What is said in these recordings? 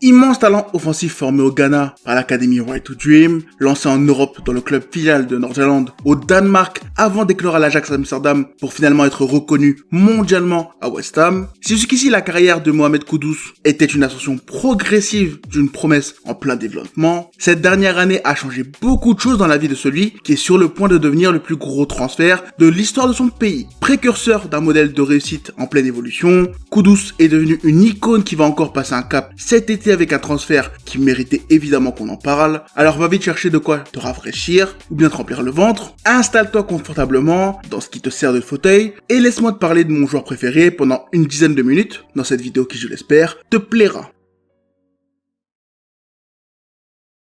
Immense talent offensif formé au Ghana par l'académie Right to Dream, lancé en Europe dans le club filial de Nordsjælland au Danemark avant d'éclore à l'Ajax Amsterdam pour finalement être reconnu mondialement à West Ham. Si jusqu'ici la carrière de Mohamed Kudus était une ascension progressive d'une promesse en plein développement, cette dernière année a changé beaucoup de choses dans la vie de celui qui est sur le point de devenir le plus gros transfert de l'histoire de son pays. Précurseur d'un modèle de réussite en pleine évolution, Kudus est devenu une icône qui va encore passer un cap cet été avec un transfert qui méritait évidemment qu'on en parle. Alors va vite chercher de quoi te rafraîchir ou bien te remplir le ventre. Installe-toi confortablement dans ce qui te sert de fauteuil et laisse-moi te parler de mon joueur préféré pendant une dizaine de minutes dans cette vidéo qui, je l'espère, te plaira.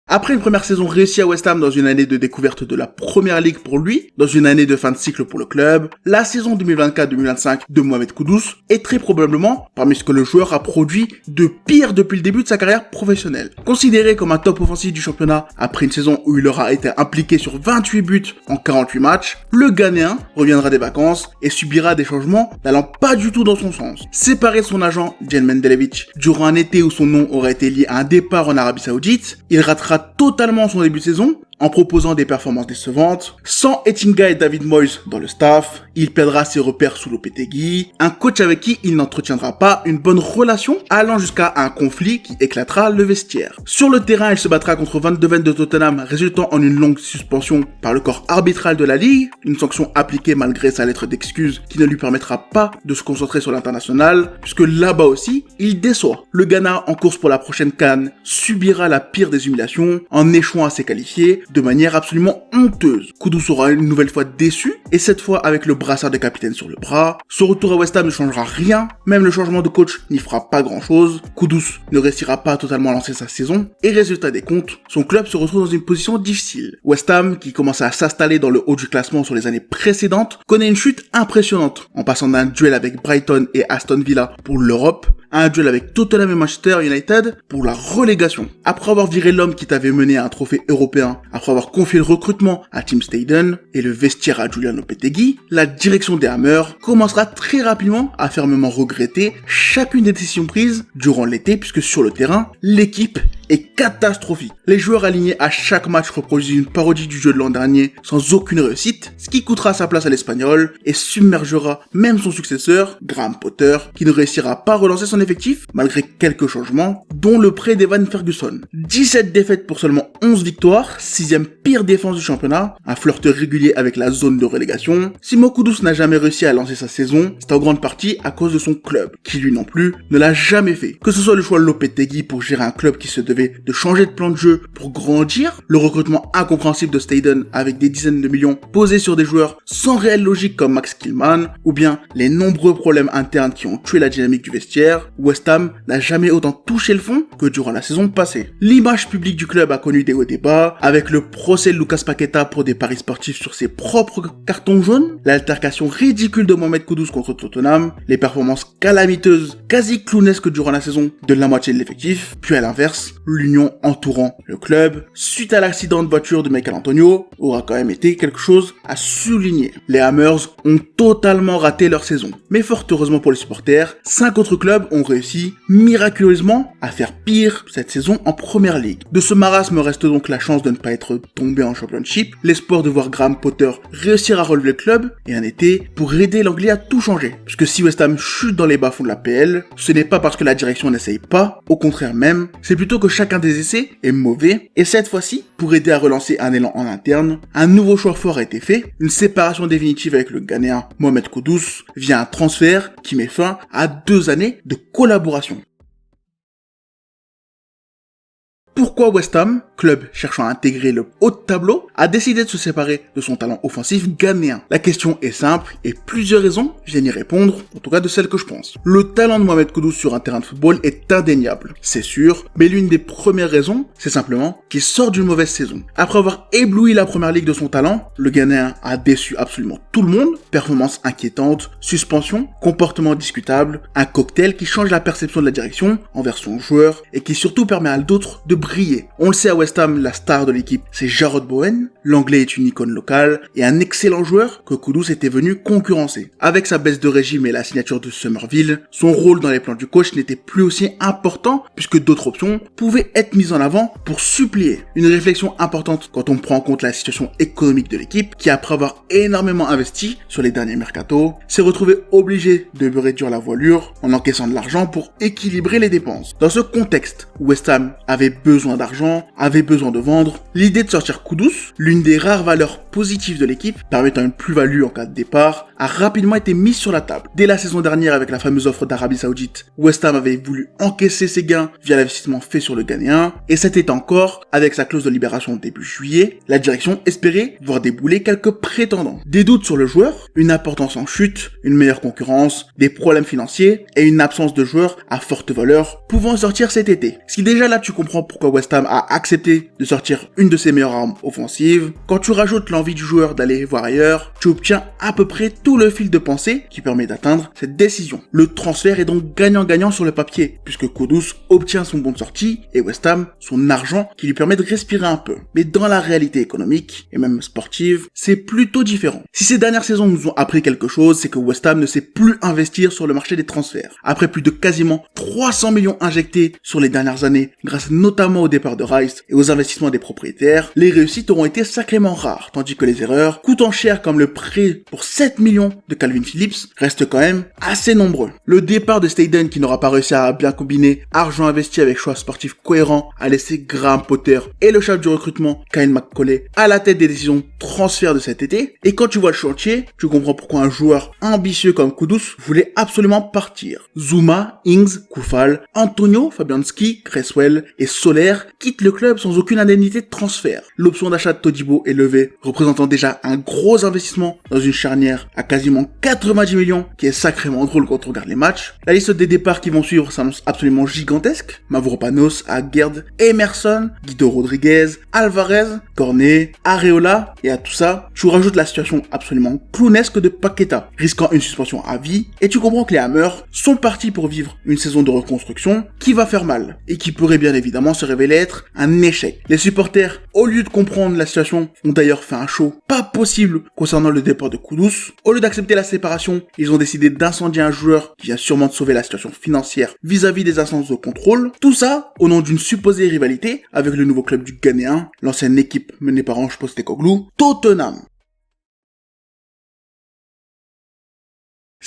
Après une première saison réussie à West Ham dans une année de découverte de la Première Ligue pour lui, dans une année de fin de cycle pour le club, la saison 2024-2025 de Mohamed Kudus est très probablement parmi ce que le joueur a produit de pire depuis le début de sa carrière professionnelle. Considéré comme un top offensif du championnat après une saison où il aura été impliqué sur 28 buts en 48 matchs, le Ghanéen reviendra des vacances et subira des changements n'allant pas du tout dans son sens. Séparé de son agent Djene Mendelevic durant un été où son nom aurait été lié à un départ en Arabie Saoudite, il ratera totalement son début de saison en proposant des performances décevantes. Sans Ettinga et David Moyes dans le staff, il perdra ses repères sous Lopetegui, un coach avec qui il n'entretiendra pas une bonne relation, allant jusqu'à un conflit qui éclatera le vestiaire. Sur le terrain, il se battra contre Van de Ven de Tottenham, résultant en une longue suspension par le corps arbitral de la Ligue, une sanction appliquée malgré sa lettre d'excuse qui ne lui permettra pas de se concentrer sur l'international, puisque là-bas aussi, il déçoit. Le Ghana, en course pour la prochaine CAN, subira la pire des humiliations en échouant à se qualifier de manière absolument honteuse. Kudus sera une nouvelle fois déçu, et cette fois avec le brassard de capitaine sur le bras. Son retour à West Ham ne changera rien, même le changement de coach n'y fera pas grand chose. Kudus ne réussira pas à totalement lancer sa saison, et résultat des comptes, son club se retrouve dans une position difficile. West Ham, qui commençait à s'installer dans le haut du classement sur les années précédentes, connaît une chute impressionnante, en passant d'un duel avec Brighton et Aston Villa pour l'Europe, à un duel avec Tottenham et Manchester United pour la relégation. Après avoir viré l'homme qui t'avait mené à un trophée européen, après avoir confié le recrutement à Tim Staden et le vestiaire à Julian Lopetegui, la direction des Hammers commencera très rapidement à fermement regretter chacune des décisions prises durant l'été, puisque sur le terrain, l'équipe est catastrophique. Les joueurs alignés à chaque match reproduisent une parodie du jeu de l'an dernier sans aucune réussite, ce qui coûtera sa place à l'Espagnol et submergera même son successeur, Graham Potter, qui ne réussira pas à relancer son effectif malgré quelques changements, dont le prêt d'Evan Ferguson. 17 défaites pour seulement 11 victoires, 6ème pire défense du championnat, un flirteur régulier avec la zone de relégation. Si Kudus n'a jamais réussi à lancer sa saison, c'est en grande partie à cause de son club, qui lui non plus ne l'a jamais fait. Que ce soit le choix de Lopetegui pour gérer un club qui se devait de changer de plan de jeu pour grandir, le recrutement incompréhensible de Staden avec des dizaines de millions posés sur des joueurs sans réelle logique comme Max Kilman, ou bien les nombreux problèmes internes qui ont tué la dynamique du vestiaire, West Ham n'a jamais autant touché le fond que durant la saison passée. L'image publique du club a connu des hauts et des bas, avec le procès de Lucas Paqueta pour des paris sportifs sur ses propres cartons jaunes, l'altercation ridicule de Mohamed Kudus contre Tottenham, les performances calamiteuses, quasi clownesques durant la saison de la moitié de l'effectif, puis à l'inverse, l'union entourant le club, suite à l'accident de voiture de Michael Antonio, aura quand même été quelque chose à souligner. Les Hammers ont totalement raté leur saison. Mais fort heureusement pour les supporters, 5 autres clubs ont réussi miraculeusement à faire pire cette saison en Première Ligue. De ce marasme reste donc la chance de ne pas être tombé en Championship, l'espoir de voir Graham Potter réussir à relever le club, et un été pour aider l'Anglais à tout changer. Puisque si West Ham chute dans les bas-fonds de la PL, ce n'est pas parce que la direction n'essaye pas, au contraire même, c'est plutôt que chacun des essais est mauvais, et cette fois-ci, pour aider à relancer un élan en interne, un nouveau choix fort a été fait, une séparation définitive avec le Ghanéen Mohamed Kudus via un transfert qui met fin à 2 années de collaboration. Pourquoi West Ham, club cherchant à intégrer le haut de tableau, a décidé de se séparer de son talent offensif ghanéen? La question est simple et plusieurs raisons viennent y répondre, en tout cas de celles que je pense. Le talent de Mohamed Kudus sur un terrain de football est indéniable, c'est sûr, mais l'une des premières raisons, c'est simplement qu'il sort d'une mauvaise saison. Après avoir ébloui la Première Ligue de son talent, le Ghanéen a déçu absolument tout le monde, performance inquiétante, suspension, comportement discutable, un cocktail qui change la perception de la direction envers son joueur et qui surtout permet à d'autres de briller. On le sait à West West Ham, la star de l'équipe, c'est Jarrod Bowen. L'anglais est une icône locale et un excellent joueur que Kudus était venu concurrencer. Avec sa baisse de régime et la signature de Summerville, son rôle dans les plans du coach n'était plus aussi important puisque d'autres options pouvaient être mises en avant pour suppléer. Une réflexion importante quand on prend en compte la situation économique de l'équipe qui, après avoir énormément investi sur les derniers mercatos, s'est retrouvé obligé de réduire la voilure en encaissant de l'argent pour équilibrer les dépenses. Dans ce contexte où West Ham avait besoin d'argent, avait besoin de vendre, l'idée de sortir Kudus, l'une des rares valeurs positives de l'équipe, permettant une plus-value en cas de départ, a rapidement été mise sur la table. Dès la saison dernière avec la fameuse offre d'Arabie Saoudite, West Ham avait voulu encaisser ses gains via l'investissement fait sur le Ghanéen, et c'était encore, avec sa clause de libération début juillet, la direction espérait voir débouler quelques prétendants. Des doutes sur le joueur, une importance en chute, une meilleure concurrence, des problèmes financiers et une absence de joueurs à forte valeur pouvant sortir cet été. Si déjà là tu comprends pourquoi West Ham a accepté de sortir une de ses meilleures armes offensives, quand tu rajoutes l'envie du joueur d'aller voir ailleurs, tu obtiens à peu près tout le fil de pensée qui permet d'atteindre cette décision. Le transfert est donc gagnant-gagnant sur le papier, puisque Kudus obtient son bon de sortie et West Ham son argent qui lui permet de respirer un peu. Mais dans la réalité économique, et même sportive, c'est plutôt différent. Si ces dernières saisons nous ont appris quelque chose, c'est que West Ham ne sait plus investir sur le marché des transferts. Après plus de quasiment 300 millions injectés sur les dernières années, grâce notamment au départ de Rice et aux investissements des propriétaires, les réussites auront été sacrément rares, tandis que les erreurs, coûtant cher comme le prêt pour 7 millions de Calvin Phillips, restent quand même assez nombreux. Le départ de Staden, qui n'aura pas réussi à bien combiner argent investi avec choix sportifs cohérents, a laissé Graham Potter et le chef du recrutement, Kyle McCauley, à la tête des décisions transfert de cet été. Et quand tu vois le chantier, tu comprends pourquoi un joueur ambitieux comme Kudus voulait absolument partir. Zouma, Ings, Koufal, Antonio, Fabianski, Cresswell et Soler quittent le club sans aucune indemnité de transfert. L'option d'achat de Todibo est levée, représentant déjà un gros investissement dans une charnière à quasiment 90 millions, qui est sacrément drôle quand on regarde les matchs. La liste des départs qui vont suivre s'annonce absolument gigantesque. Mavropanos, Agerd, Emerson, Guido Rodriguez, Alvarez, Cornet, Areola, et à tout ça, tu rajoutes la situation absolument clownesque de Paqueta, risquant une suspension à vie, et tu comprends que les Hammers sont partis pour vivre une saison de reconstruction qui va faire mal, et qui pourrait bien évidemment se révéler être un échec. Les supporters, au lieu de comprendre la situation, ont d'ailleurs fait un show pas possible concernant le départ de Kudus. Au lieu d'accepter la séparation, ils ont décidé d'incendier un joueur qui vient sûrement de sauver la situation financière vis-à-vis des instances de contrôle. Tout ça au nom d'une supposée rivalité avec le nouveau club du Ghanéen, l'ancienne équipe menée par Ange Postecoglou, Tottenham.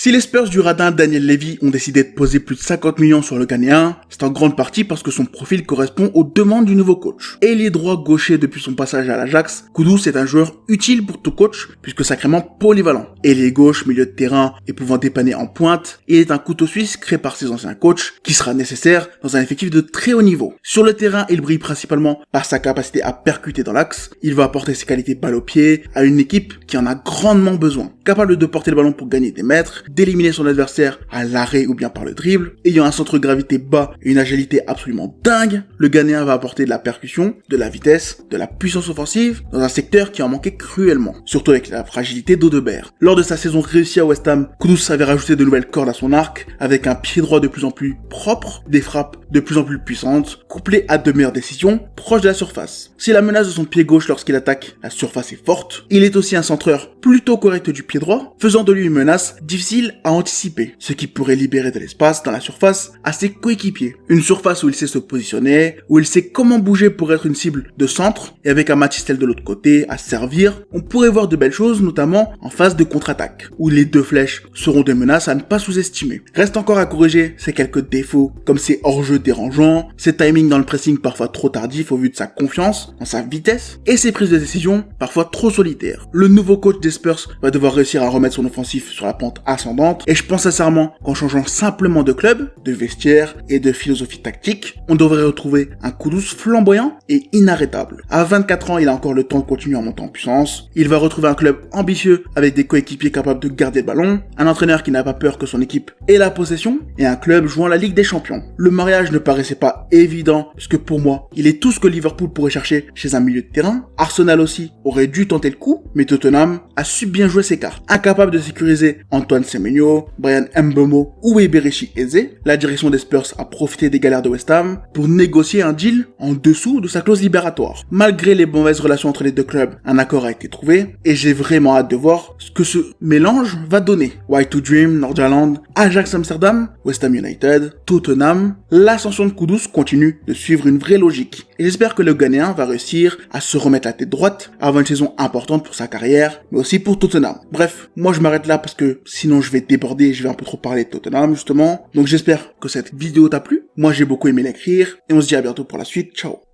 Si les Spurs du radin Daniel Levy ont décidé de poser plus de 50 millions sur le Ghanéen, c'est en grande partie parce que son profil correspond aux demandes du nouveau coach. Ailier droit gaucher depuis son passage à l'Ajax, Kudus est un joueur utile pour tout coach puisque sacrément polyvalent. Ailier gauche, milieu de terrain et pouvant dépanner en pointe, il est un couteau suisse créé par ses anciens coachs qui sera nécessaire dans un effectif de très haut niveau. Sur le terrain, il brille principalement par sa capacité à percuter dans l'axe. Il va apporter ses qualités balle au pied à une équipe qui en a grandement besoin. Capable de porter le ballon pour gagner des mètres, d'éliminer son adversaire à l'arrêt ou bien par le dribble, ayant un centre de gravité bas et une agilité absolument dingue, le Ghanéen va apporter de la percussion, de la vitesse, de la puissance offensive dans un secteur qui en manquait cruellement, surtout avec la fragilité d'Odebert. Lors de sa saison réussie à West Ham, Kudus savait rajouter de nouvelles cordes à son arc, avec un pied droit de plus en plus propre, des frappes de plus en plus puissantes, couplées à de meilleures décisions, proches de la surface. Si la menace de son pied gauche lorsqu'il attaque la surface est forte, il est aussi un centreur plutôt correct du pied droit, faisant de lui une menace difficile à anticiper, ce qui pourrait libérer de l'espace dans la surface à ses coéquipiers. Une surface où il sait se positionner, où il sait comment bouger pour être une cible de centre, et avec un Matistel de l'autre côté à servir, on pourrait voir de belles choses, notamment en phase de contre-attaque, où les deux flèches seront des menaces à ne pas sous-estimer. Reste encore à corriger ses quelques défauts, comme ses hors-jeux dérangeants, ses timings dans le pressing parfois trop tardifs au vu de sa confiance, dans sa vitesse, et ses prises de décision parfois trop solitaires. Le nouveau coach des Spurs va devoir réussir à remettre son offensif sur la pente ascendante, et je pense sincèrement qu'en changeant simplement de club, de vestiaire et de philosophie tactique, on devrait retrouver un Kudus flamboyant et inarrêtable. À 24 ans, il a encore le temps de continuer à monter en puissance. Il va retrouver un club ambitieux avec des coéquipiers capables de garder le ballon, un entraîneur qui n'a pas peur que son équipe ait la possession et un club jouant la Ligue des Champions. Le mariage ne paraissait pas évident puisque pour moi, il est tout ce que Liverpool pourrait chercher chez un milieu de terrain. Arsenal aussi aurait dû tenter le coup, mais Tottenham a su bien jouer ses cartes. Incapable de sécuriser Antoine Semenyo, Brian Mbeumo ou Eberechi Eze, la direction des Spurs a profité des galères de West Ham pour négocier un deal en dessous de sa clause libératoire. Malgré les mauvaises relations entre les deux clubs, un accord a été trouvé et j'ai vraiment hâte de voir ce que ce mélange va donner. White to Dream, Nordjylland, Ajax Amsterdam, West Ham United, Tottenham, l'ascension de Kudus continue de suivre une vraie logique. Et j'espère que le Ghanéen va réussir à se remettre la tête droite avant une saison importante pour sa carrière, mais aussi pour Tottenham. Bref, moi je m'arrête là parce que sinon je vais déborder et je vais un peu trop parler de Tottenham justement. Donc j'espère que cette vidéo t'a plu. Moi j'ai beaucoup aimé l'écrire et on se dit à bientôt pour la suite. Ciao.